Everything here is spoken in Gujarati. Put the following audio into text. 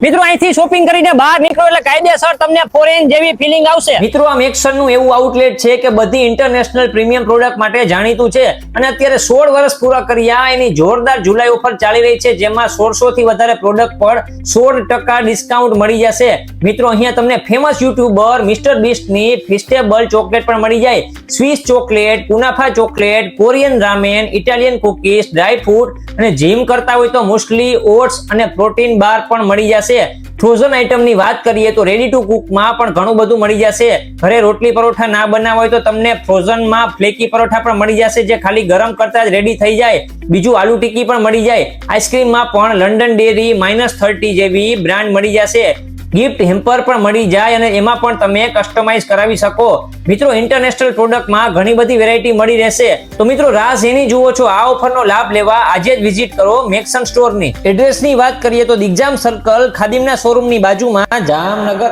મિત્રો અહીંથી શોપિંગ કરીને બહાર નીકળો એટલે કાયદેસર તમને ફોરેન જેવી ફિલિંગ આવશે। મિત્રો આ મેક્સન નું એવું આઉટલેટ છે કે બધી ઇન્ટરનેશનલ પ્રીમિયમ પ્રોડક્ટ માટે જાણીતું છે અને અત્યારે 16 વર્ષ પૂરા કર્યા એની જોરદાર જુલાઈ ઓફર ચાલી રહી છે, જેમાં 1600 થી વધારે પ્રોડક્ટ પર 16% ડિસ્કાઉન્ટ મળી જશે। મિત્રો અહીંયા તમને ફેમસ યુટ્યુબર મિસ્ટર બીસ્ટ ની ફિસ્ટેબલ ચોકલેટ પણ મળી જાય, સ્વિસ ચોકલેટ, કુનાફા chocolate, Korean ramen, Italian cookies, dry fruit અને જીમ કરતા હોય તો મુસ્લી, ઓટ્સ અને પ્રોટીન બાર પણ મળી જશે। ફ્રોઝન આઇટમ ની વાત કરીએ તો રેડી ટુ કુક માં પણ ઘણું બધું મળી જશે। ઘરે રોટલી પરોઠા ના બનાવવા હોય તો તમને ફ્રોઝન માં ફ્લેકી પરોઠા પણ મળી જશે, જે ખાલી ગરમ કરતા જ રેડી થઈ જાય। બીજું આલુ ટિક્કી પણ મળી જાય। આઈસ્ક્રીમ માં પણ લંડન ડેરી -30 જેવી બ્રાન્ડ મળી જશે। ગિફ્ટ હેમ્પર પણ મળી જાય અને એમાં પણ તમે કસ્ટમાઇઝ કરાવી શકો। મિત્રો ઇન્ટરનેશનલ પ્રોડક્ટમાં ઘણી બધી વેરાયટી મળી રહેશે। તો મિત્રો રાહ જેની જુઓ છો આ ઓફરનો લાભ લેવા આજે જ વિઝિટ કરો મેક્સન સ્ટોરની। એડ્રેસની વાત કરીએ તો દિગ્જામ સર્કલ ખાદિમના શોરૂમની બાજુમાં જામનગર।